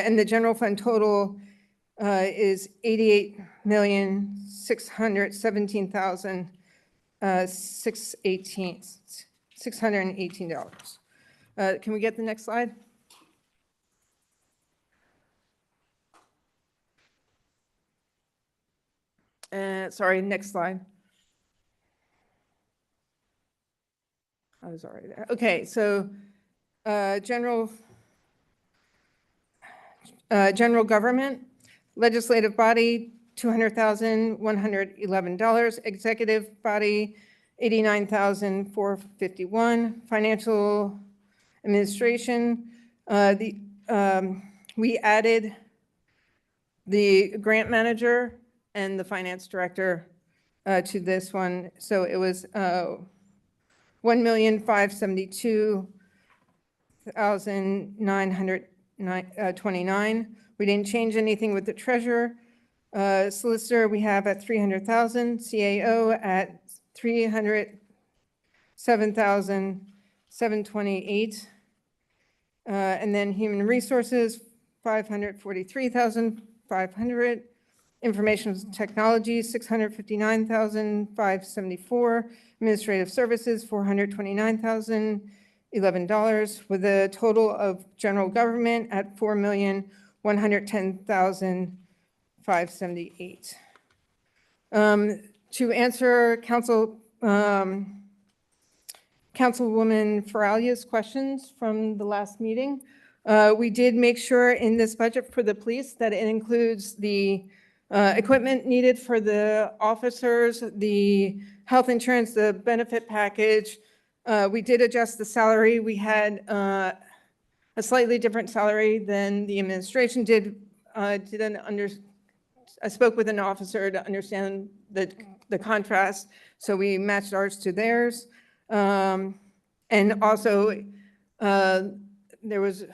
And the general fund total is $88,618,618. Can we get the next slide? Sorry, next slide. I was already there. Okay, so general government, legislative body, $200,111, executive body, $89,451, financial administration. We added the grant manager and the finance director to this one, so it was $1,572,929. We didn't change anything with the treasurer. Solicitor we have at $300,000, CAO at $307,728, and then human resources $543,500. Information technology, $659,574. Administrative services, $429,011, with a total of general government at $4,110,578. To answer Councilwoman Feralia's questions from the last meeting, we did make sure in this budget for the police that it includes the equipment needed for the officers, the health insurance, the benefit package. We did adjust the salary. We had a slightly different salary than the administration did. I spoke with an officer to understand the contrast, so we matched ours to theirs. And also, there was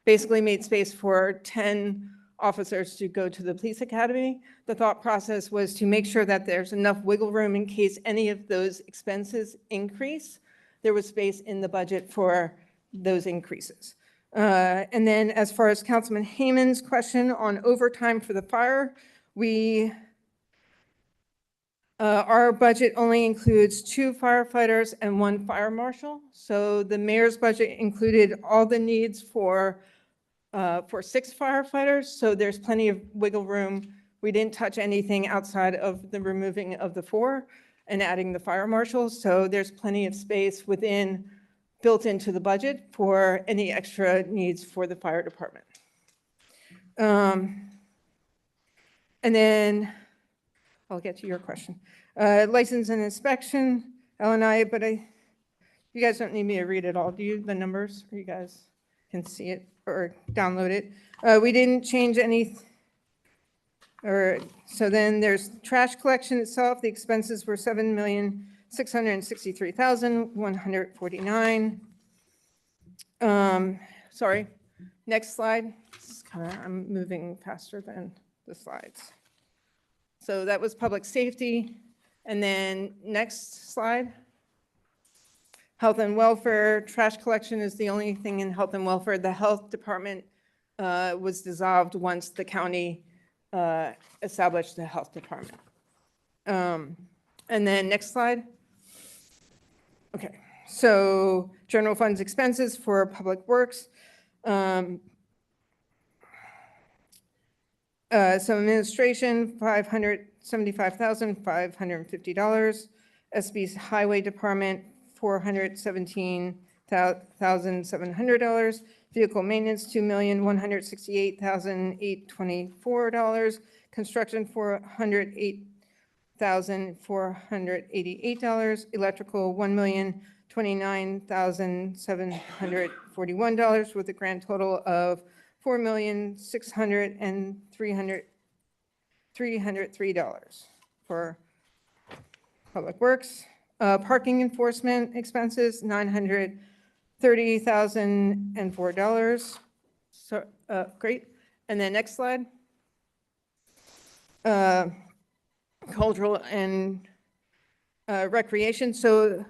basically made space for 10 officers to go to the police academy. The thought process was to make sure that there's enough wiggle room in case any of those expenses increase. There was space in the budget for those increases. And then as far as Councilman Heyman's question on overtime for the fire, our budget only includes 2 firefighters and 1 fire marshal. So the mayor's budget included all the needs for 6 firefighters, so there's plenty of wiggle room. We didn't touch anything outside of the removing of the 4 and adding the fire marshals, so there's plenty of space built into the budget for any extra needs for the fire department. And then I'll get to your question. License and inspection, L&I, but you guys don't need me to read it all, do you, the numbers? Or you guys can see it or download it. We didn't change any, so then there's trash collection itself. The expenses were $7,663,149. Sorry, next slide. I'm moving faster than the slides. So that was public safety. And then next slide. Health and welfare, trash collection is the only thing in health and welfare. The health department was dissolved once the county established the health department. And then next slide. Okay, so general funds expenses for public works. So administration, $575,550. SB's highway department, $417,700. Vehicle maintenance, $2,168,824. Construction, $408,488. Electrical, $1,029,741, with a grand total of $4,603,303 for public works. Parking enforcement expenses, $930,004. So, great. And then next slide. Cultural and recreation. So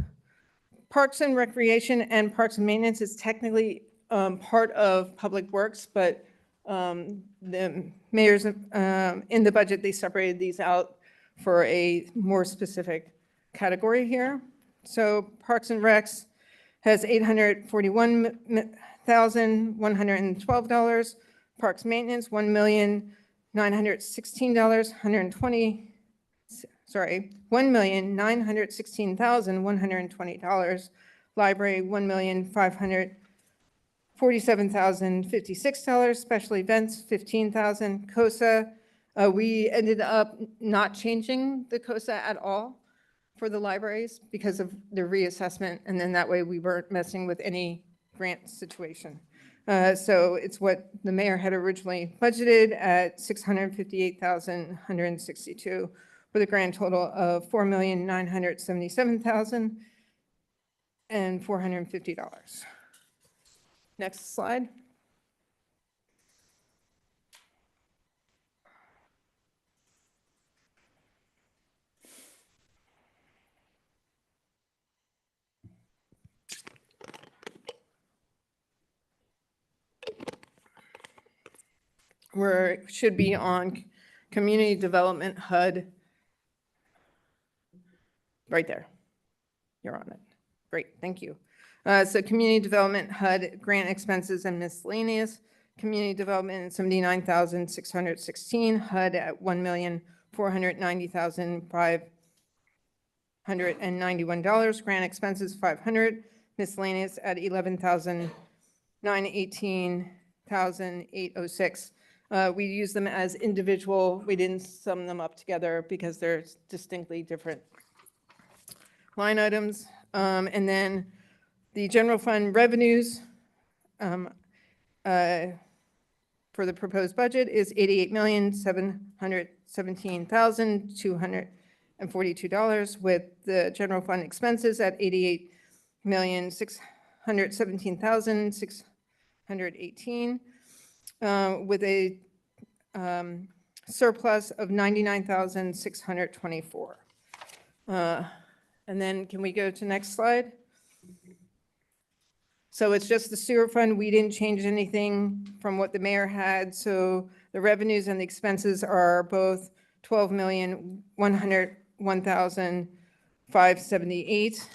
parks and recreation and parks and maintenance is technically part of public works, but The mayor's, in the budget, they separated these out for a more specific category here. So Parks and Recs has $841,112. Parks Maintenance, $1,916,120. Library, $1,547,056. Special Events, $15,000. COSA, we ended up not changing the COSA at all for the libraries because of the reassessment, and then that way we weren't messing with any grant situation. So it's what the mayor had originally budgeted at $658,162 with a grand total of $4,977,450. Next slide. Where it should be on Community Development HUD. Right there. You're on it. Great, thank you. So Community Development HUD, grant expenses and miscellaneous. Community Development, $79,616. HUD at $1,490,591. Grant expenses, $500. Miscellaneous at $11,918,806. We use them as individual. We didn't sum them up together because they're distinctly different line items. And then the general fund revenues for the proposed budget is $88,717,242, with the general fund expenses at $88,617,618, with a surplus of $99,624. And then can we go to next slide? So it's just the sewer fund. We didn't change anything from what the mayor had. So the revenues and the expenses are both $12,101,578.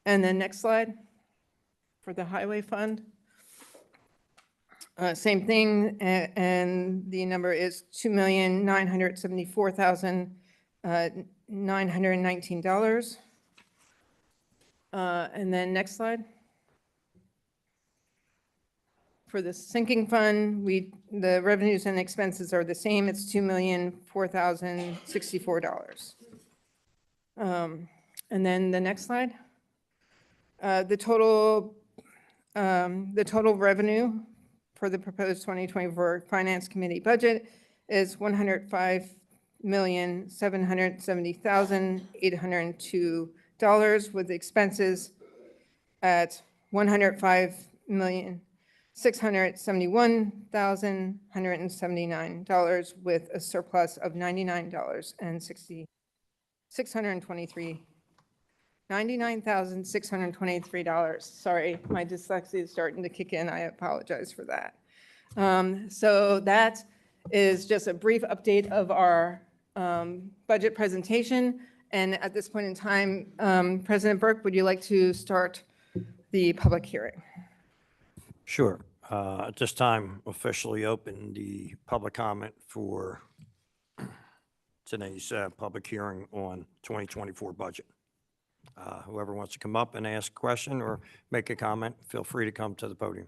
And then next slide for the highway fund. Same thing, and the number is $2,974,919. And then next slide. For the sinking fund, the revenues and expenses are the same. It's $2,004,064. And then the next slide. The total revenue for the proposed 2024 Finance Committee budget is $105,770,802, with expenses at $105,671,179, with a surplus of $99,623. Sorry, my dyslexia is starting to kick in. I apologize for that. So that is just a brief update of our budget presentation. And at this point in time, President Burke, would you like to start the public hearing? Sure. At this time, officially open the public comment for today's public hearing on 2024 budget. Whoever wants to come up and ask a question or make a comment, feel free to come to the podium.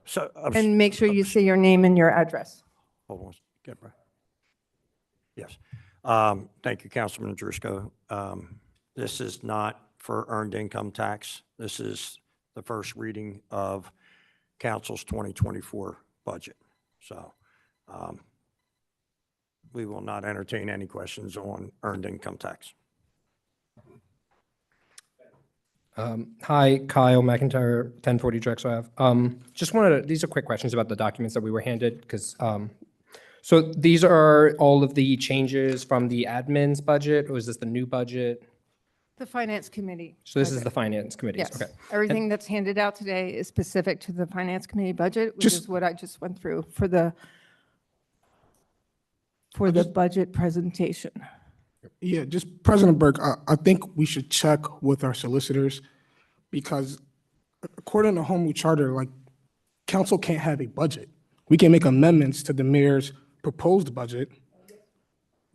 So, And make sure you say your name and your address. hold on, get right. Yes. Thank you, Councilman Driscoll. This is not for earned income tax. This is the first reading of council's 2024 budget. So we will not entertain any questions on earned income tax. Hi, Kyle McIntyre, 1040 Drexel Ave. Just these are quick questions about the documents that we were handed, because, so these are all of the changes from the admin's budget, or is this the new budget? The Finance Committee. So this is budget. the Finance Committee's, Yes. okay. Everything that's handed out today is specific to the Finance Committee budget, which is what I just went through for the budget presentation. Yeah, just President Burke, I think we should check with our solicitors because according to Home Rule Charter, like, council can't have a budget. We can make amendments to the mayor's proposed budget.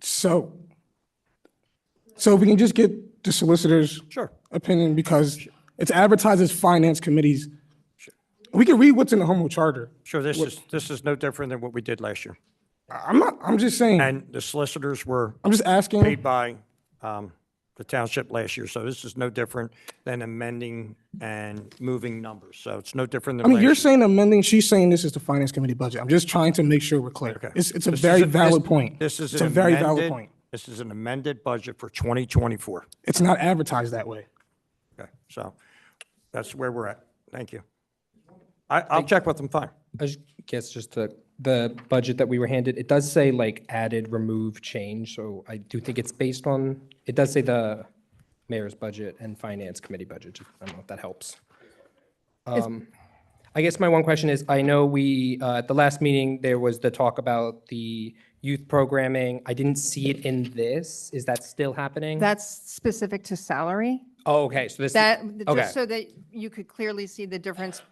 So if we can just get the solicitor's Sure. opinion, because it's advertised as Finance Committees. We can read what's in the Home Rule Charter. Sure, this is no different than what we did last year. I'm just saying, And the solicitors were I'm just asking. paid by the township last year, so this is no different than amending and moving numbers. So it's no different than I mean, last you're year. saying amending, she's saying this is the Finance Committee budget. I'm just trying to make sure we're clear. Okay. It's a This is very a- valid point. This is It's a an very valid amended, point. this is an amended budget for 2024. It's not advertised that way. Okay, so that's where we're at. Thank you. I'll check with them, fine. I guess just the budget that we were handed, it does say like added, remove, change. So I do think it's based on, it does say the mayor's budget and Finance Committee budget. I don't know if that helps. I guess my one question is, I know we, at the last meeting, there was the talk about the youth programming. I didn't see it in this. Is that still happening? That's specific to salary. Oh, okay, so this. That, Okay. just so that you could clearly see the difference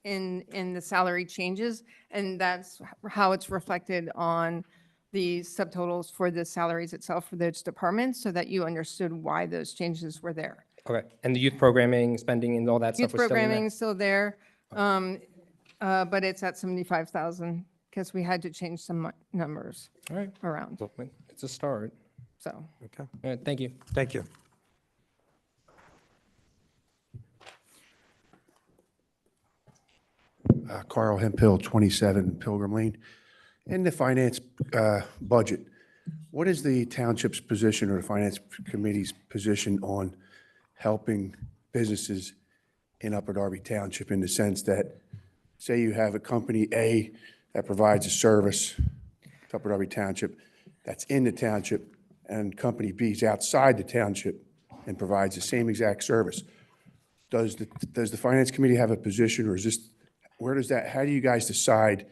in the salary changes, and that's how it's reflected on the subtotals for the salaries itself for those departments, so that you understood why those changes were there. Okay, and the youth programming, spending and all that Youth stuff was still in there? programming is still there, but it's at 75,000, because we had to change some numbers All right, around, well, it's a start. so. Okay, All right, thank you. thank you. Carl Hemphill, 27 Pilgrim Lane. In the finance budget, what is the township's position or the finance committee's position on helping businesses in Upper Darby Township in the sense that, say you have a company A that provides a service to Upper Darby Township that's in the township, and company B is outside the township and provides the same exact service. Does the finance committee have a position, or is this, where does that, how do you guys decide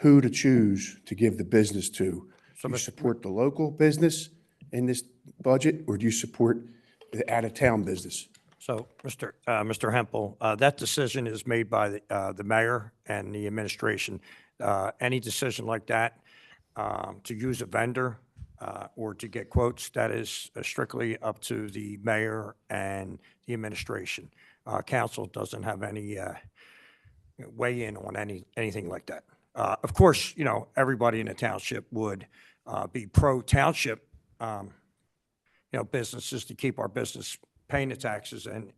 who to choose to give the business to? Do you support the local business in this budget, or do you support the out-of-town business? So, Mr. Hempel, that decision is made by the mayor and the administration. Any decision like that, to use a vendor or to get quotes, that is strictly up to the mayor and the administration. Council doesn't have any weigh in on anything like that. Of course, you know, everybody in the township would be pro-township, businesses to keep our business paying the taxes and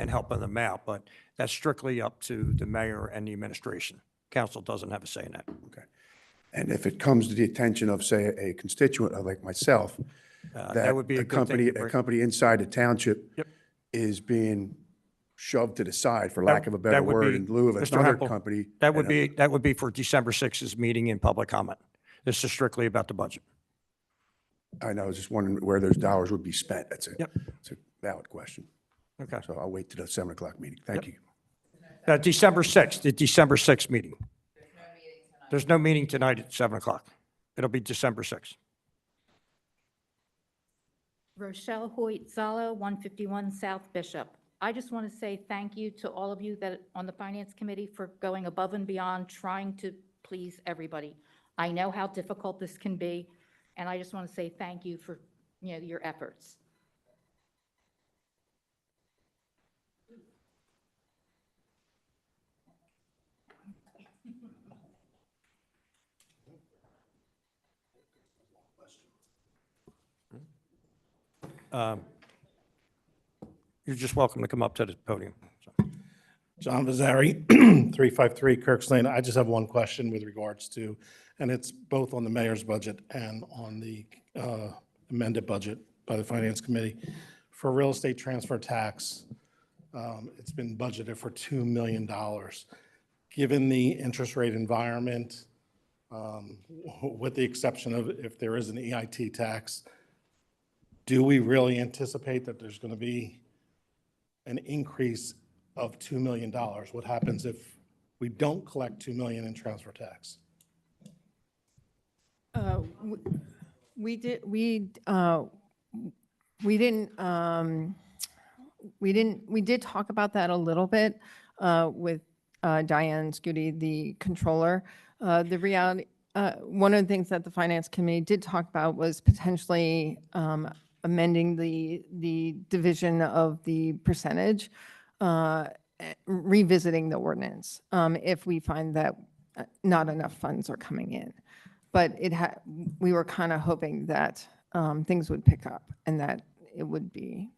helping them out. But that's strictly up to the mayor and the administration. Council doesn't have a say in that. Okay. And if it comes to the attention of, say, a constituent like myself, That would be a good thing to a bring. company inside the township Yep. is being shoved to the side, for lack of a better That would word, be- in lieu of Mr. another Hempel, company. That would and be for December 6th's meeting in public comment. This is strictly about the budget. I know, I was just wondering where those dollars would be spent. That's a valid question. Okay. So I'll wait till the 7 o'clock meeting. Thank you. December 6th, the December 6th meeting. There's no meeting tonight at 7 o'clock. It'll be December 6th. Rochelle Hoyt Zala, 151 South Bishop. I just want to say thank you to all of you that on the Finance Committee for going above and beyond, trying to please everybody. I know how difficult this can be, and I just want to say thank you for, your efforts. You're just welcome to come up to the podium. John Vazzari, 353 Kirks Lane. I just have one question with regards to, and it's both on the mayor's budget and on the amended budget by the Finance Committee. For real estate transfer tax, it's been budgeted for $2 million. Given the interest rate environment, with the exception of if there is an EIT tax, do we really anticipate that there's going to be an increase of $2 million? What happens if we don't collect 2 million in transfer tax? We did, we did talk about that a little bit with Diane Scudi, the controller. The reality, one of the things that the finance committee did talk about was potentially amending the division of the percentage, revisiting the ordinance if we find that not enough funds are coming in. But we were kind of hoping that things would pick up and that it would be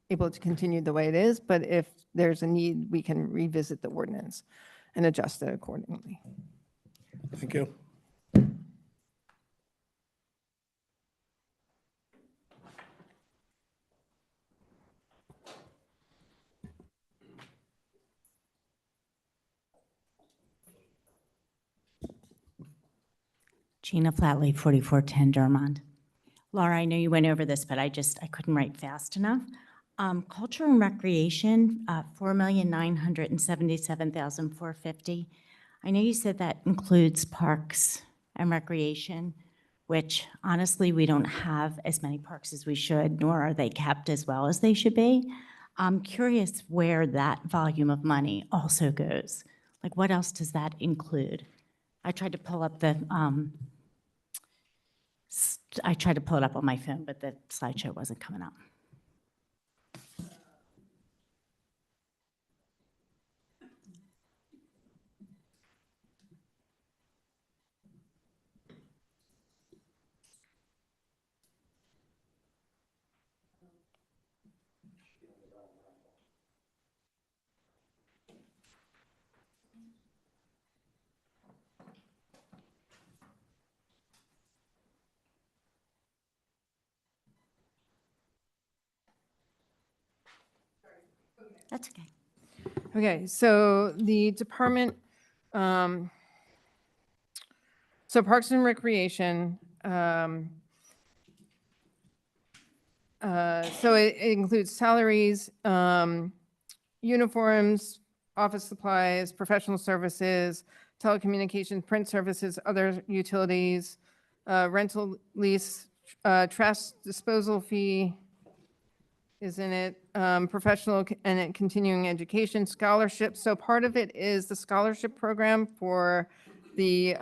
able to continue the way it is. But if there's a need, we can revisit the ordinance and adjust it accordingly. Thank you. Gina Flatley, 4410 Dermond. Laura, I know you went over this, but I couldn't write fast enough. Culture and recreation, 4,977,450. I know you said that includes parks and recreation, which honestly, we don't have as many parks as we should, nor are they kept as well as they should be. I'm curious where that volume of money also goes. Like, what else does that include? I tried to pull up it up on my phone, but the slideshow wasn't coming up. That's okay. Okay, so the department, so Parks and Recreation, so it includes salaries, uniforms, office supplies, professional services, telecommunications, print services, other utilities, rental lease, trash disposal fee is in it, professional and continuing education, scholarships. So part of it is the scholarship program for the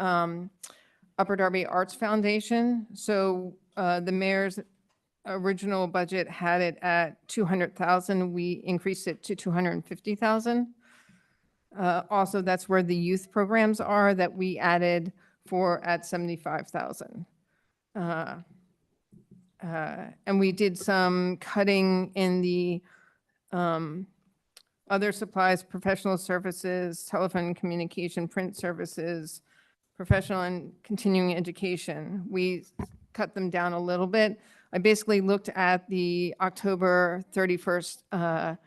Upper Darby Arts Foundation. So the mayor's original budget had it at 200,000. We increased it to 250,000. Also, that's where the youth programs are that we added for at 75,000. And we did some cutting in the other supplies, professional services, telephone and communication, print services, professional and continuing education. We cut them down a little bit. I basically looked at the October 31st,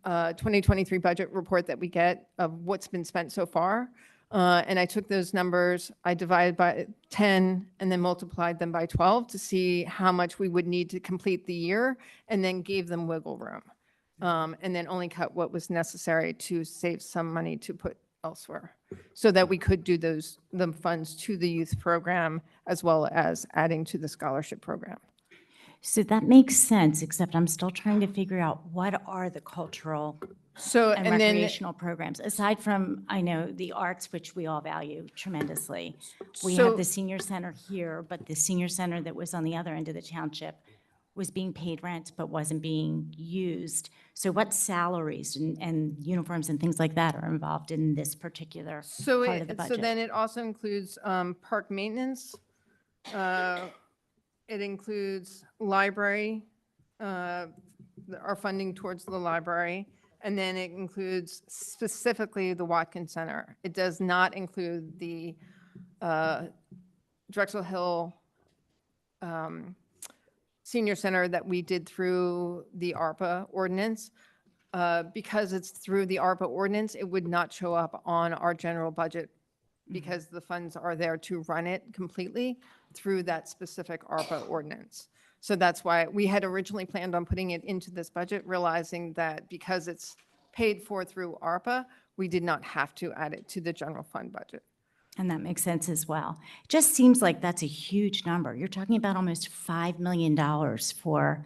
2023 budget report that we get of what's been spent so far. And I took those numbers, I divided by 10 and then multiplied them by 12 to see how much we would need to complete the year, and then gave them wiggle room. And then only cut what was necessary to save some money to put elsewhere, so that we could do the funds to the youth program as well as adding to the scholarship program. So that makes sense, except I'm still trying to figure out what are the cultural So, and and then, recreational programs, aside from, I know, the arts, which we all value tremendously. We So- have the senior center here, but the senior center that was on the other end of the township was being paid rent but wasn't being used. So what salaries and uniforms and things like that are involved in this particular so part of the so budget? then it also includes park maintenance. It includes library, our funding towards the library, and then it includes specifically the Watkins Center. It does not include the Drexel Hill Senior Center that we did through the ARPA ordinance. Because it's through the ARPA ordinance, it would not show up on our general budget because the funds are there to run it completely through that specific ARPA ordinance. So that's why we had originally planned on putting it into this budget, realizing that because it's paid for through ARPA, we did not have to add it to the general fund budget. And that makes sense as well. Just seems like that's a huge number. You're talking about almost $5 million for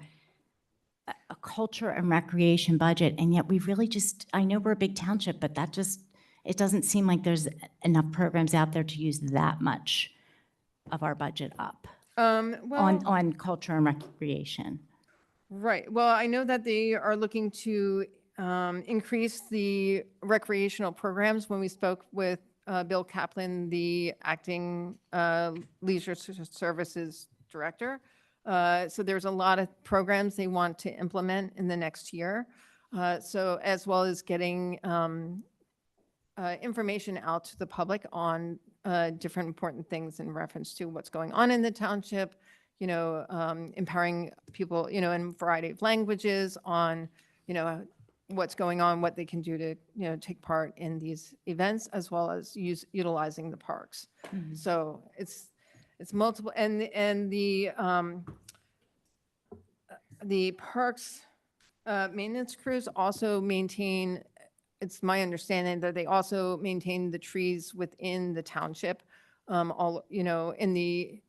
a culture and recreation budget, and yet we really just, I know we're a big township, but that just, it doesn't seem like there's enough programs out there to use that much of our budget up Well, on culture and recreation. right. Well, I know that they are looking to increase the recreational programs. When we spoke with Bill Kaplan, the acting leisure services director. So there's a lot of programs they want to implement in the next year. So as well as getting information out to the public on different important things in reference to what's going on in the township, empowering people, in a variety of languages on, what's going on, what they can do to, take part in these events, as well as utilizing the parks. So it's multiple, and the parks maintenance crews also maintain, it's my understanding that they also maintain the trees within the township, all, in the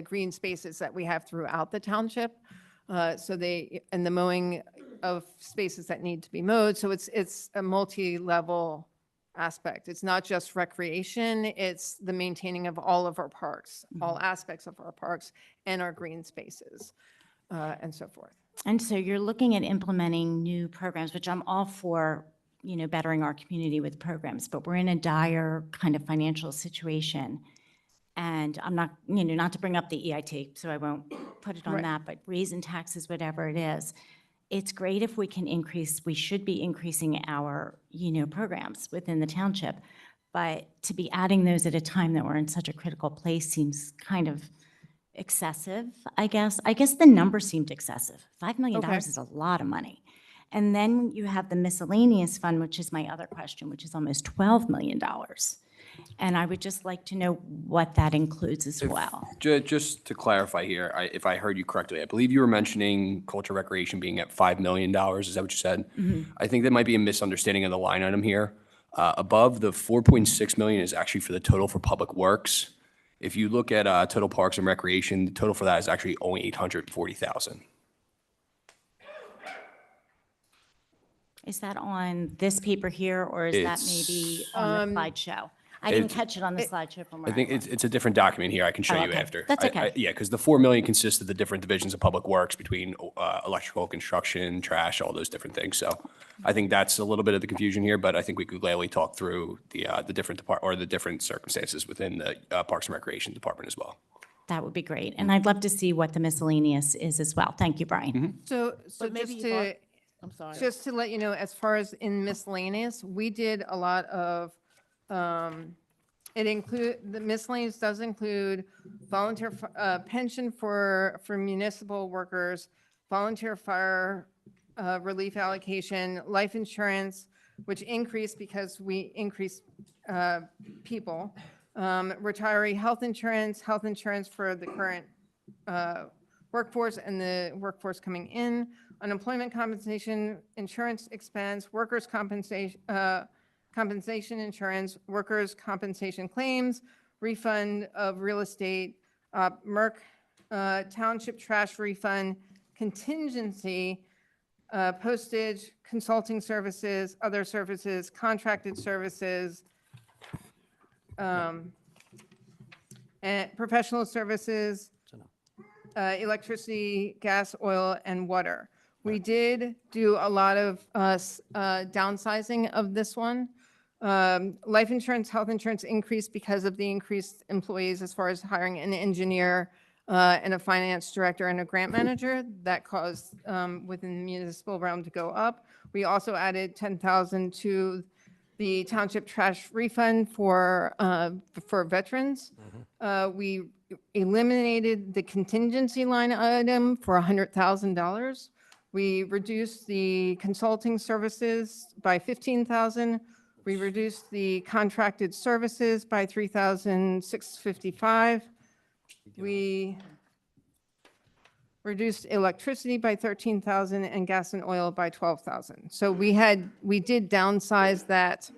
green spaces that we have throughout the township. So and the mowing of spaces that need to be mowed. So it's a multi-level aspect. It's not just recreation, it's the maintaining of all of our parks, all aspects of our parks and our green spaces, and so forth. And so you're looking at implementing new programs, which I'm all for, bettering our community with programs, but we're in a dire kind of financial situation. And I'm not, not to bring up the EIT, so I won't put it on Right. that, but raising taxes, whatever it is, it's great if we can increase, we should be increasing our, programs within the township. But to be adding those at a time that we're in such a critical place seems kind of excessive, I guess. I guess the number seemed excessive. $5 million Okay. is a lot of money. And then you have the miscellaneous fund, which is my other question, which is almost $12 million. And I would just like to know what that includes as well. Just to clarify here, if I heard you correctly, I believe you were mentioning culture recreation being at $5 million. Is that what you said? I think that might be a misunderstanding of the line item here. Above the 4.6 million is actually for the total for public works. If you look at total parks and recreation, the total for that is actually only 840,000. Is that on this paper here, or is that maybe on the slideshow? I didn't catch it on the slideshow from where I think was. it's a different document here. I can show Oh, you okay. after. That's okay. Yeah, because the 4 million consists of the different divisions of public works between electrical, construction, trash, all those different things. So I think that's a little bit of the confusion here, but I think we could gladly talk through the different the different circumstances within the Parks and Recreation Department as well. That would be great. And I'd love to see what the miscellaneous is as well. Thank you, Brian. So just to let you know, as far as in miscellaneous, we did a lot of, the miscellaneous does include volunteer pension for municipal workers, volunteer fire relief allocation, life insurance, which increased because we increased people, retiree health insurance for the current workforce and the workforce coming in, unemployment compensation, insurance expense, workers' compensation, compensation insurance, workers' compensation claims, refund of real estate, Merck Township trash refund, contingency, postage, consulting services, other services, contracted services, and professional services, electricity, gas, oil, and water. We did do a lot of downsizing of this one. Life insurance, health insurance increased because of the increased employees as far as hiring an engineer and a finance director and a grant manager. That caused within the municipal realm to go up. We also added 10,000 to the township trash refund for veterans. We eliminated the contingency line item for $100,000. We reduced the consulting services by 15,000. We reduced the contracted services by 3,655. We reduced electricity by 13,000 and gas and oil by 12,000. So we did downsize that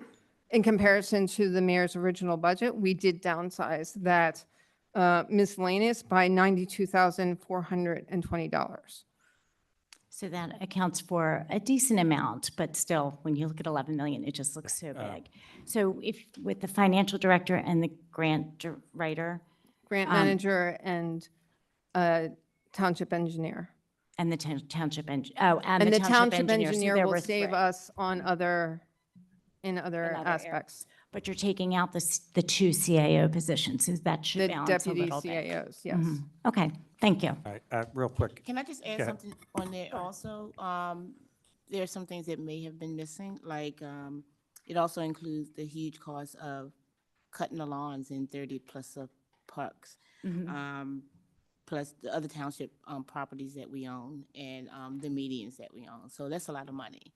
in comparison to the mayor's original budget. We did downsize that miscellaneous by $92,420. So that accounts for a decent amount, but still, when you look at 11 million, it just looks so big. So if, with the financial director and the grant writer Grant manager and township engineer. and the township And the the township township engineer, so engineer there will were save three. us on in other areas. aspects. But you're taking out the two CAO positions, so that should The balance a deputy little bit. CAOs, yes. Okay, thank you. All right, real quick. Can I just add Go ahead. something on there also? There are some things that may have been missing, like, it also includes the huge cost of cutting the lawns in 30+ of parks. Plus the other township, properties that we own and, the medians that we own. So that's a lot of money.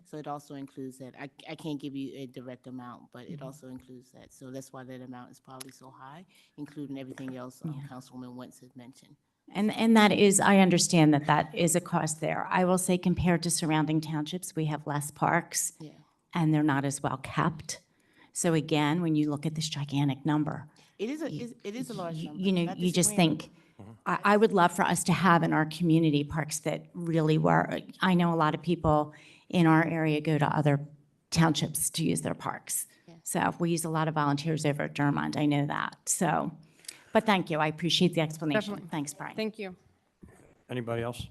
So it also includes that. I can't give you a direct amount, but it also includes that. So that's why that amount is probably so high, including everything else, Councilwoman Wentz had mentioned. And that is, I understand that that is a cost there. I will say compared to surrounding townships, we have less parks. Yeah. And they're not as well kept. So again, when you look at this gigantic number, It is a large number. you know, not you just disagreeing. think, I would love for us to have in our community parks that really were, I know a lot of people in our area go to other townships to use their parks. So we use a lot of volunteers over at Dermond, I know that. So, but thank you, I appreciate the explanation. Definitely. Thanks, Brian. Thank you. Anybody else?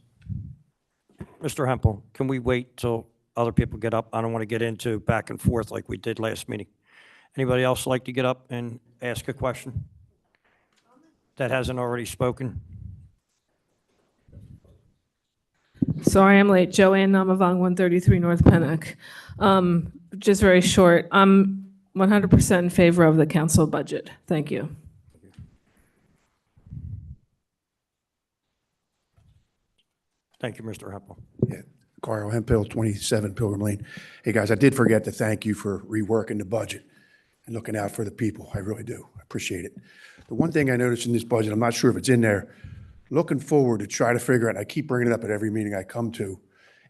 Mr. Hempel, can we wait till other people get up? I don't want to get into back and forth like we did last meeting. Anybody else like to get up and ask a question that hasn't already spoken? Sorry I'm late. Joanne Namavong, 133 North Pennock. Just very short. I'm 100% in favor of the council budget. Thank you. Thank you, Mr. Hempel. Yeah, Carl Hemphill, 27 Pilgrim Lane. Hey, guys, I did forget to thank you for reworking the budget and looking out for the people. I really do. I appreciate it. The one thing I noticed in this budget, I'm not sure if it's in there, looking forward to try to figure out, and I keep bringing it up at every meeting I come to,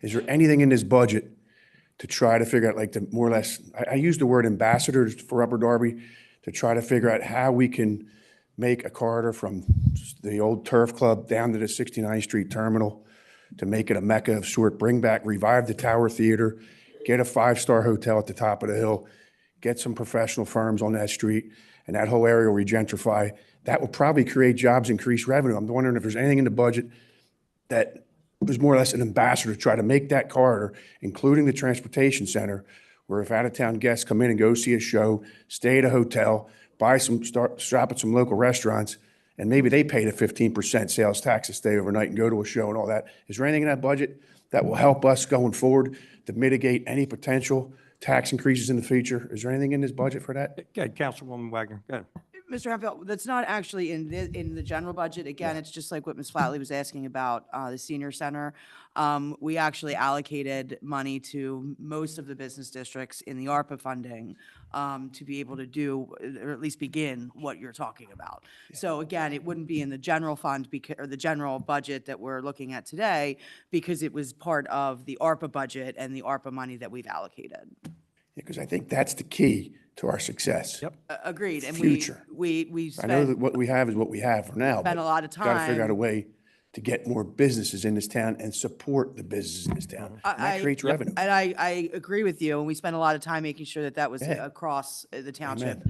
is there anything in this budget to try to figure out, like the more or less, I use the word ambassadors for Upper Darby, to try to figure out how we can make a corridor from the old Turf Club down to the 69th Street Terminal, to make it a mecca of sort, bring back, revive the Tower Theater, get a 5-star hotel at the top of the hill, get some professional firms on that street, and that whole area will regentrify. That will probably create jobs, increase revenue. I'm wondering if there's anything in the budget that was more or less an ambassador to try to make that corridor, including the transportation center, where if out-of-town guests come in and go see a show, stay at a hotel, stop at some local restaurants, and maybe they pay the 15% sales tax to stay overnight and go to a show and all that. Is there anything in that budget that will help us going forward to mitigate any potential tax increases in the future? Is there anything in this budget for that? Go ahead, Councilwoman Wagner, go ahead. Mr. Hemphill, that's not actually in the general budget. Again, it's just like what Ms. Flatley was asking about the senior center. We actually allocated money to most of the business districts in the ARPA funding to be able to do, or at least begin what you're talking about. So again, it wouldn't be in the general fund or the general budget that we're looking at today, because it was part of the ARPA budget and the ARPA money that we've allocated. Because I think that's the key to our success. Yep. Agreed. And Future. we I know that spent, what we have is what we have for now. Spent a lot of Got to figure out a time. way to get more businesses in this town and support the businesses in this town. And that creates revenue. And I agree with you, and we spent a lot of time making sure that that was Yeah. across the township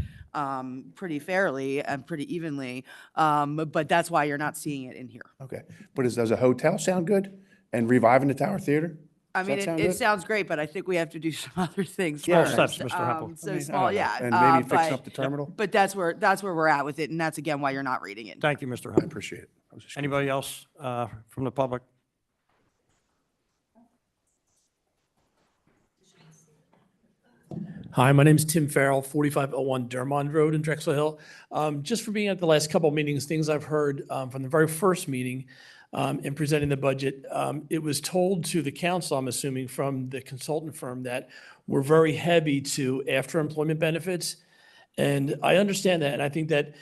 pretty fairly and pretty evenly, but that's why you're not seeing it in here. Okay. But does a hotel sound good? And reviving the Tower Theater? I Does mean, that sound it good? sounds great, but I think we have to do some other things Small first. steps, Mr. Hempel. So I mean, I small, don't know. yeah. And maybe fixing but- up the terminal? But that's where we're at with it, and that's again why you're not reading it. Thank you, Mr. I Hempel. appreciate it. I was just- Anybody else from the public? Hi, my name is Tim Farrell, 4501 Dermond Road in Drexel Hill. Just for being at the last couple of meetings, things I've heard from the very first meeting in presenting the budget, it was told to the council, I'm assuming from the consultant firm, that we're very heavy to after employment benefits. And I understand that, and I think that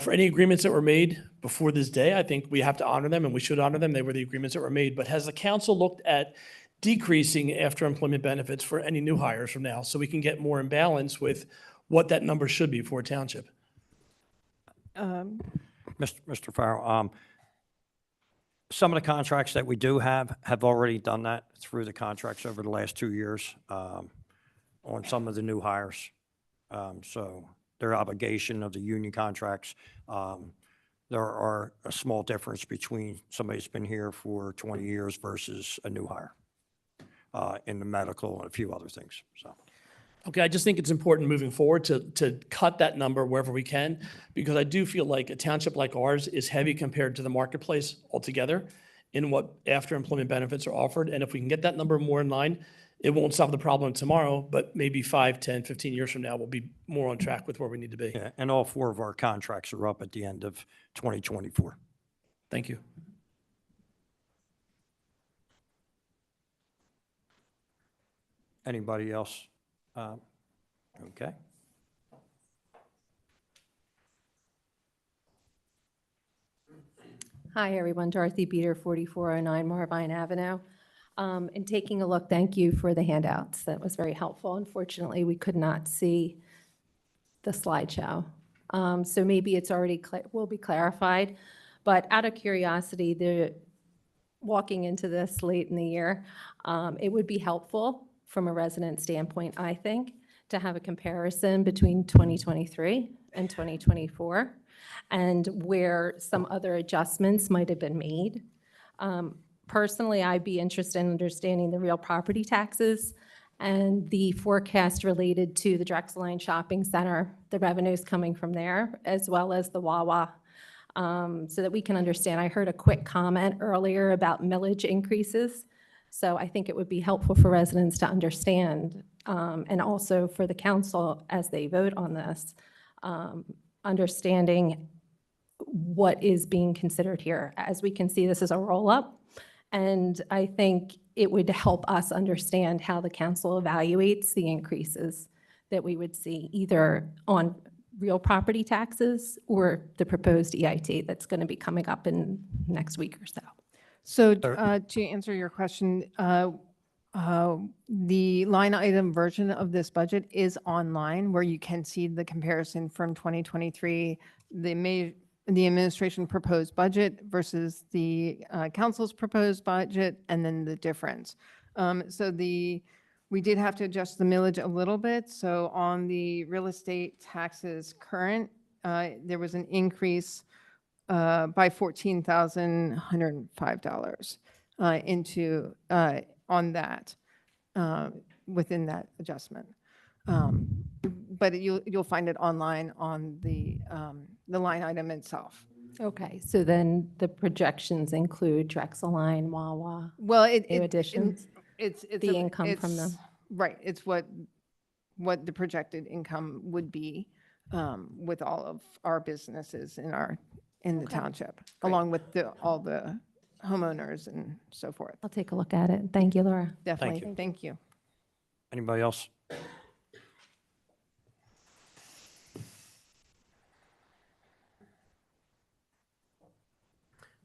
for any agreements that were made before this day, I think we have to honor them, and we should honor them. They were the agreements that were made. But has the council looked at decreasing after employment benefits for any new hires from now, so we can get more in balance with what that number should be for a township? Mr. Farrell, some of the contracts that we do have already done that through the contracts over the last 2 years on some of the new hires. So their obligation of the union contracts, there are a small difference between somebody that's been here for 20 years versus a new hire in the medical and a few other things, so. Okay, I just think it's important moving forward to cut that number wherever we can, because I do feel like a township like ours is heavy compared to the marketplace altogether in what after employment benefits are offered. And if we can get that number more in line, it won't solve the problem tomorrow, but maybe 5, 10, 15 years from now, we'll be more on track with where we need to be. Yeah, and all 4 of our contracts are up at the end of 2024. Thank you. Anybody else? Okay. Hi, everyone. Dorothy Beater, 4409 Marvine Avenue. In taking a look, thank you for the handouts. That was very helpful. Unfortunately, we could not see the slideshow. So maybe it's already will be clarified. But out of curiosity, walking into this late in the year, it would be helpful from a resident standpoint, I think, to have a comparison between 2023 and 2024 and where some other adjustments might have been made. Personally, I'd be interested in understanding the real property taxes and the forecast related to the Drexeline Shopping Center, the revenues coming from there, as well as the Wawa, so that we can understand. I heard a quick comment earlier about millage increases, so I think it would be helpful for residents to understand, and also for the council as they vote on this, understanding what is being considered here. As we can see, this is a roll-up, and I think it would help us understand how the council evaluates the increases that we would see either on real property taxes or the proposed EIT that's going to be coming up in next week or so. So to answer your question, the line item version of this budget is online where you can see the comparison from 2023, the administration proposed budget versus the council's proposed budget, and then the difference. So we did have to adjust the millage a little bit. So on the real estate taxes current, there was an increase by $14,105 into on that within that adjustment. But you'll find it online on the line item itself. Okay, so then the projections include Drexeline, Wawa, Well, new additions, it's the income from them. Right, it's what the projected income would be with all of our businesses in the township, along with all the homeowners and so forth. I'll take a look at it. Thank you, Laura. Definitely, thank you. Anybody else?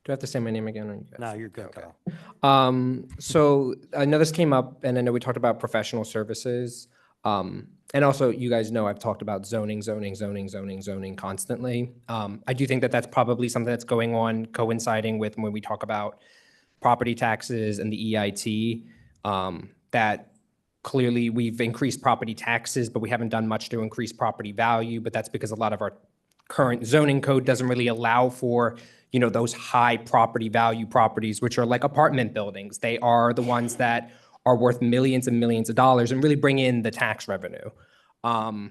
Do I have to say my name again? Or you guys? No, you're good, Kyle. So I know this came up, and I know we talked about professional services. And also, you guys know I've talked about zoning constantly. I do think that that's probably something that's going on, coinciding with when we talk about property taxes and the EIT, that clearly we've increased property taxes, but we haven't done much to increase property value. But that's because a lot of our current zoning code doesn't really allow for, you know, those high property value properties, which are like apartment buildings. They are the ones that are worth millions and millions of dollars and really bring in the tax revenue. I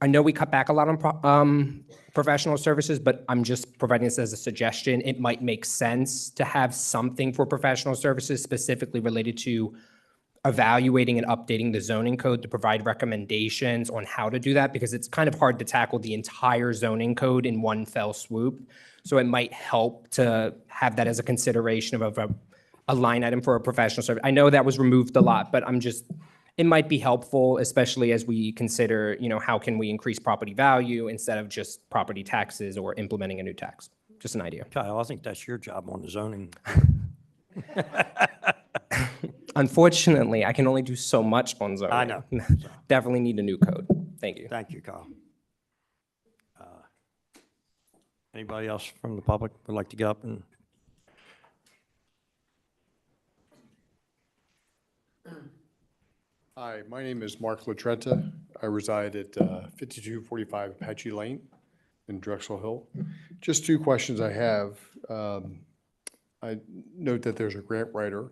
know we cut back a lot on professional services, but I'm just providing this as a suggestion. It might make sense to have something for professional services specifically related to evaluating and updating the zoning code to provide recommendations on how to do that, because it's kind of hard to tackle the entire zoning code in one fell swoop. So it might help to have that as a consideration of a line item for a professional service. I know that was removed a lot, but it might be helpful, especially as we consider, how can we increase property value instead of just property taxes or implementing a new tax? Just an idea. Kyle, I think that's your job on the zoning. Unfortunately, I can only do so much on zoning. I know. Definitely need a new code. Thank you. Thank you, Kyle. Anybody else from the public would like to get up and? Hi, my name is Mark Latrenta. I reside at 5245 Apache Lane in Drexel Hill. Just two questions I have. I note that there's a grant writer,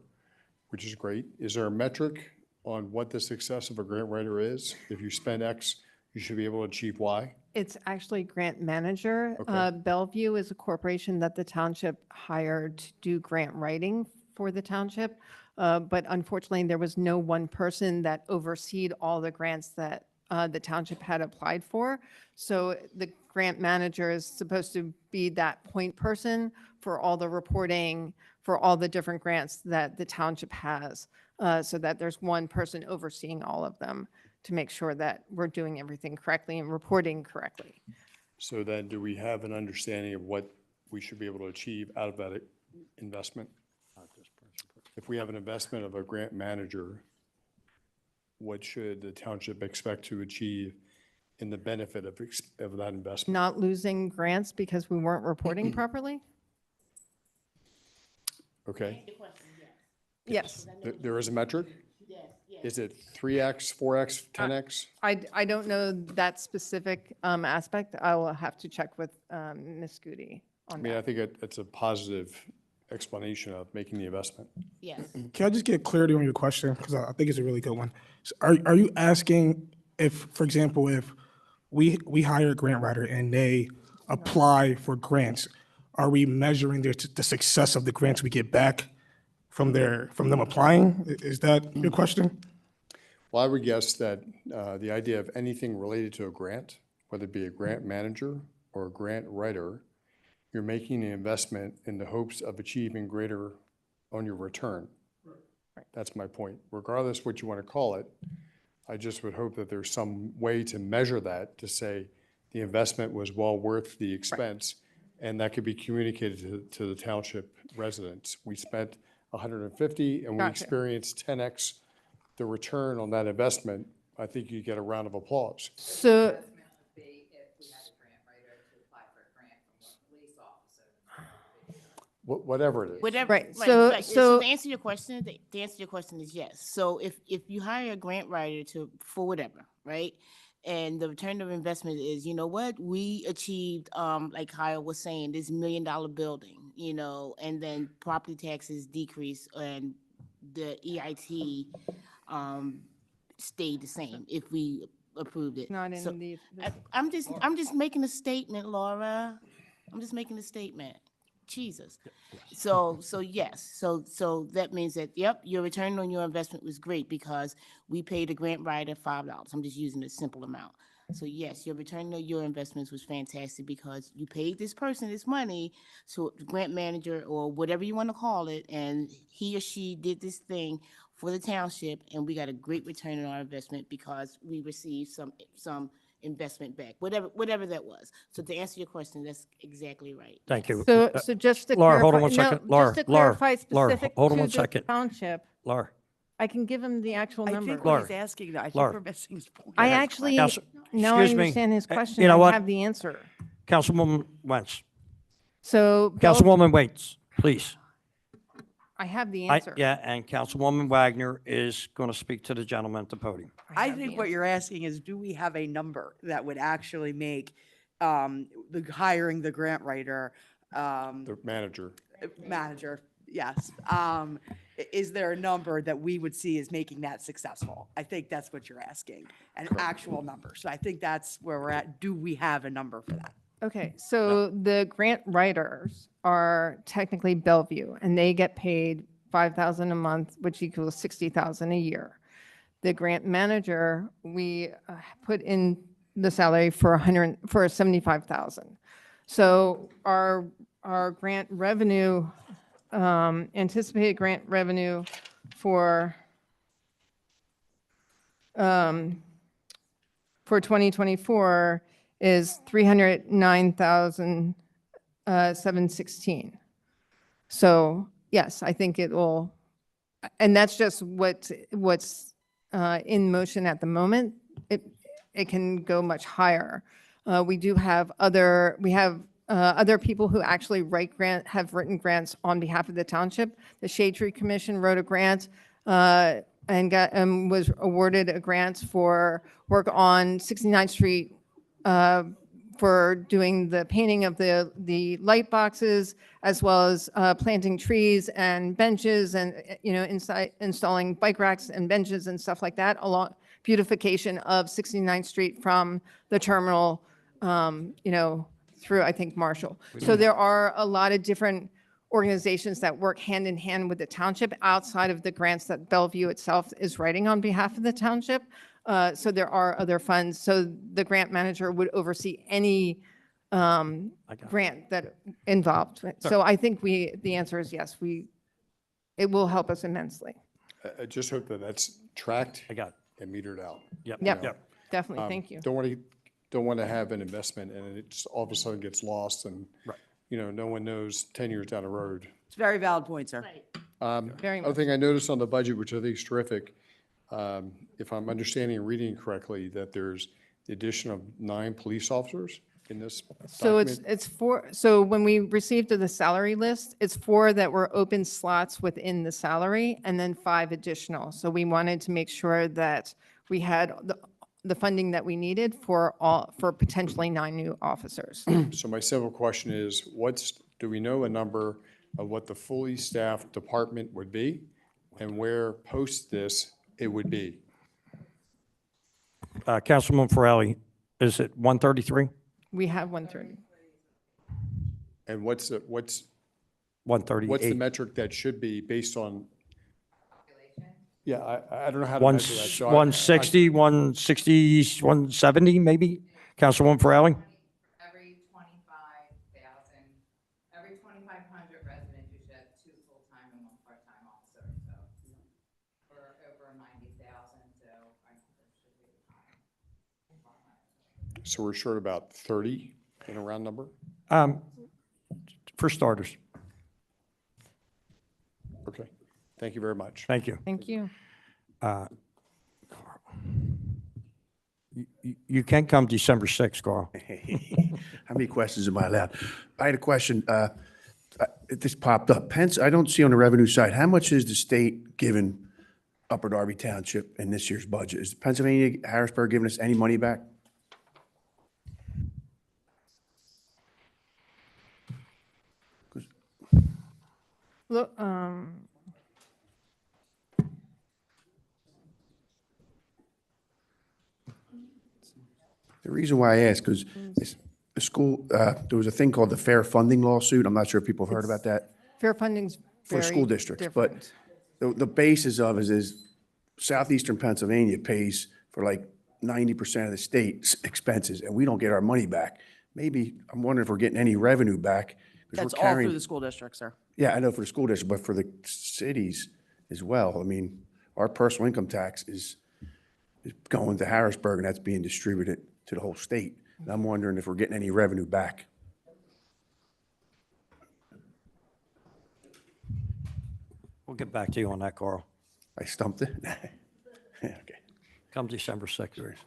which is great. Is there a metric on what the success of a grant writer is? If you spend X, you should be able to achieve Y? It's actually grant manager. Okay. Bellevue is a corporation that the township hired to do grant writing for the township. But unfortunately, there was no one person that overseed all the grants that the township had applied for. So the grant manager is supposed to be that point person for all the reporting, for all the different grants that the township has, so that there's one person overseeing all of them to make sure that we're doing everything correctly and reporting correctly. So then do we have an understanding of what we should be able to achieve out of that investment? If we have an investment of a grant manager, what should the township expect to achieve in the benefit of that investment? Not losing grants because we weren't reporting properly? Okay, Yes. there is a metric? Is it 3X, 4X, 10X? I don't know that specific aspect. I will have to check with Ms. Goody I on mean, I that. think it's a positive explanation of making the investment. Yes. Can I just get clarity on your question? Because I think it's a really good one. So are you asking if, for example, if we hire a grant writer and they apply for grants, are we measuring the success of the grants we get back from them applying? Is that your question? Well, I would guess that the idea of anything related to a grant, whether it be a grant manager or a grant writer, you're making an investment in the hopes of achieving greater on your return. That's my point. Regardless what you want to call it, I just would hope that there's some way to measure that, to say the investment was well worth the expense, and that could be communicated to the township residents. We spent 150 and we Gotcha. experienced 10X the return on that investment. I think you get a round of applause. So, Whatever it is. Whatever. Right, so- To answer your question, the answer to your question is yes. So if you hire a grant writer for whatever, right? And the return of investment is, you know what, we achieved, like Kyle was saying, this $1 million building, and then property taxes decrease and the EIT, stayed the same if we approved it. not So in the, I'm just making a statement, Laura. I'm just making a statement. Jesus. So yes, so that means that, yep, your return on your investment was great because we paid a grant writer $5. I'm just using a simple amount. So yes, your return on your investments was fantastic because you paid this person this money, so the grant manager or whatever you want to call it, and he or she did this thing for the township, and we got a great return on our investment because we received some investment back, whatever that was. So to answer your question, that's exactly right. Thank you. so just to Laura, hold on clarify, one second. no, Laura, just to Laura, clarify Laura, specific hold on to one the second. township, Laura, I can give him the actual I number. think Laura. what he's asking, though, I think Laura. we're missing his point. I actually, Counsel- now I excuse me. understand his question. You know I what? have the answer. Councilwoman Wentz. So Councilwoman Wentz, please. I have the answer. Yeah, and Councilwoman Wagner is going to speak to the gentleman at the podium. I have the think what you're asking is, do we have a number that would actually make the hiring the grant writer, The manager. manager, yes. Is there a number that we would see as making that successful? I think that's what you're asking, an actual number. So I think that's where we're at. Do we have a number for that? Okay, so the grant writers are technically Bellevue, and they get paid $5,000 a month, which equals $60,000 a year. The grant manager, we put in the salary for $75,000. So our grant revenue, anticipated grant revenue for for 2024 is 309,716. So yes, I think it will, and that's just what's in motion at the moment. It can go much higher. We do have other people who actually have written grants on behalf of the township. The Shade Tree Commission wrote a grant and was awarded a grant for work on 69th Street for doing the painting of the light boxes, as well as planting trees and benches and, installing bike racks and benches and stuff like that, along beautification of 69th Street from the terminal, through, I think, Marshall. So there are a lot of different organizations that work hand in hand with the township outside of the grants that Bellevue itself is writing on behalf of the township. So there are other funds. So the grant manager would oversee any grant that involved. So I think the answer is yes. It will help us immensely. I just hope that that's tracked I got it. and metered out. Yep. Yep. Definitely. Thank you. Don't want to have an investment and it just all of a sudden gets lost and, Right. No one knows 10 years down the road. It's a very valid point, sir. Very Other much. thing I noticed on the budget, which I think is terrific, if I'm understanding and reading correctly, that there's the addition of 9 police officers in this So document. it's 4, so when we received the salary list, it's 4 that were open slots within the salary and then 5 additional. So we wanted to make sure that we had the funding that we needed for potentially 9 new officers. So my simple question is, do we know a number of what the fully staffed department would be and where post this it would be? Councilman Farrelly, is it 133? We have 130. And what's the 138? metric that should be based on? Yeah, I don't know how to One, measure that. So 160, 160, 170, maybe? Councilwoman Farrelly? Every 25,000, every 2,500 residents, you should have 2 full-time and 1 part-time officer. So we're over 90,000, so I think there should be a So we're short about 30 in a round number? For starters. Okay, thank you very much. Thank you. Thank you. You can come December 6th, Carl. How many questions am I allowed? I had a question. This popped up. I don't see on the revenue side, how much is the state giving Upper Darby Township in this year's budget? Is Pennsylvania, Harrisburg giving us any money back? Look, The reason why I ask, because the school, there was a thing called the fair funding lawsuit. I'm not sure if people have heard about that. fair funding's For very school districts, but different. the basis of it is southeastern Pennsylvania pays for like 90% of the state's expenses, and we don't get our money back. Maybe, I'm wondering if we're getting any revenue back. 'cause we're That's all carrying- through the school district, sir. Yeah, I know for the school district, but for the cities as well. I mean, our personal income tax is going to Harrisburg, and that's being distributed to the whole state. And I'm wondering if we're getting any revenue back. We'll get back to you on that, Carl. I stumped it? Okay. Come December 6th.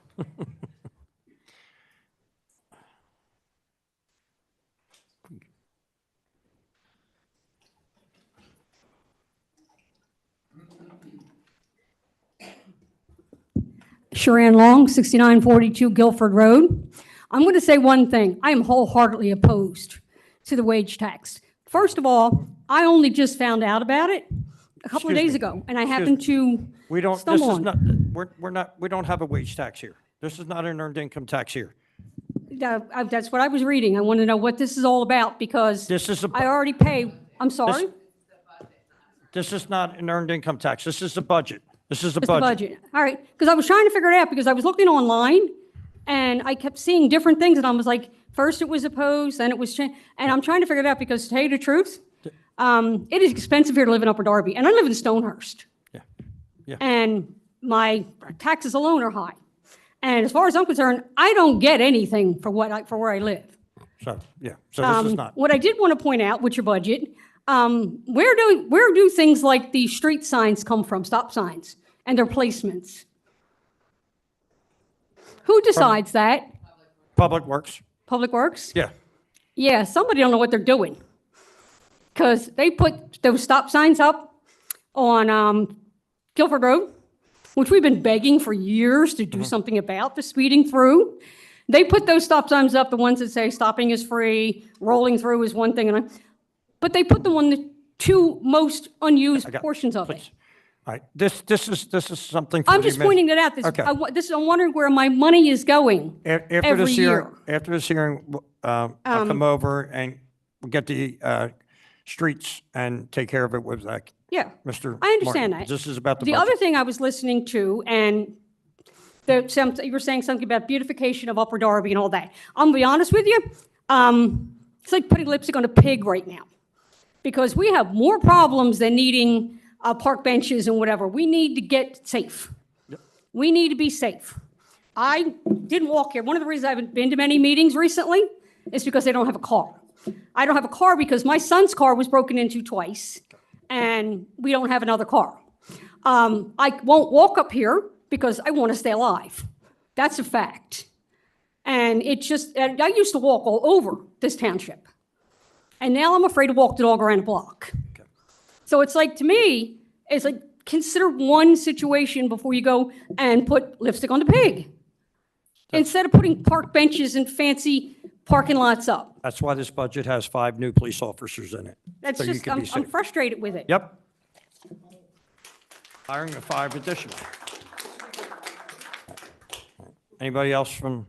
Sharon Long, 6942 Guilford Road. I'm going to say one thing. I am wholeheartedly opposed to the wage tax. First of all, I only just found out about it a couple of days ago, and I happened to We don't, this stumble is on not, we're not, we don't have a wage tax here. This is not an earned income tax here. That's what I was reading. I want to know what this is all about because This is I already pay, I'm sorry, This is not an earned income tax. This is the budget. This is the it's the budget. budget. All right, because I was trying to figure it out because I was looking online and I kept seeing different things and I was like, first it was opposed, then it was changed. And I'm trying to figure it out because to tell you the truth, it is expensive here to live in Upper Darby and I live in Stonehurst. Yeah. And my taxes alone are high. And as far as I'm concerned, I don't get anything for for where I live. So, yeah, so this is not, What I did want to point out with your budget, where do things like the street signs come from, stop signs, and their placements? Who decides that? Public Works, Public Works? yeah. Yeah, somebody don't know what they're doing. Because they put those stop signs up on Guilford Road, which we've been begging for years to do something about, the speeding through. They put those stop signs up, the ones that say stopping is free, rolling through is one thing, but they put them on the two most unused portions of it. Please. All right, this is something. for I'm the just admin- pointing it out. Okay. I'm wondering where my money is going After every this year. hearing, after this hearing, I'll come over and we'll get the streets and take care of it with Yeah, Mr. I understand Martin. that. This is about the The budget. other thing I was listening to, and you were saying something about beautification of Upper Darby and all that. I'm gonna be honest with you, it's like putting lipstick on a pig right now. Because we have more problems than needing park benches and whatever. We need to get safe. We need to be safe. I didn't walk here. One of the reasons I haven't been to many meetings recently is because I don't have a car. I don't have a car because my son's car was broken into twice, and we don't have another car. I won't walk up here because I want to stay alive. That's a fact. And and I used to walk all over this township. And now I'm afraid to walk the dog around the block. So it's like, to me, it's like, consider one situation before you go and put lipstick on the pig. Instead of putting park benches and fancy parking lots up. That's why this budget has 5 new police officers in it. That's so you just, can be I'm safe. frustrated with it. Yep. Hiring of 5 additional. Anybody else from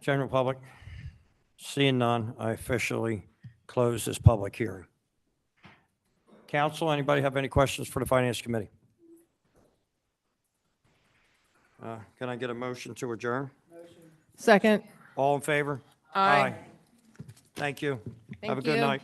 general public? Seeing none, I officially close this public hearing. Council, anybody have any questions for the Finance Committee? Can I get a motion to adjourn? Second. All in favor? Aye. Thank you. Have a Thank good you. night.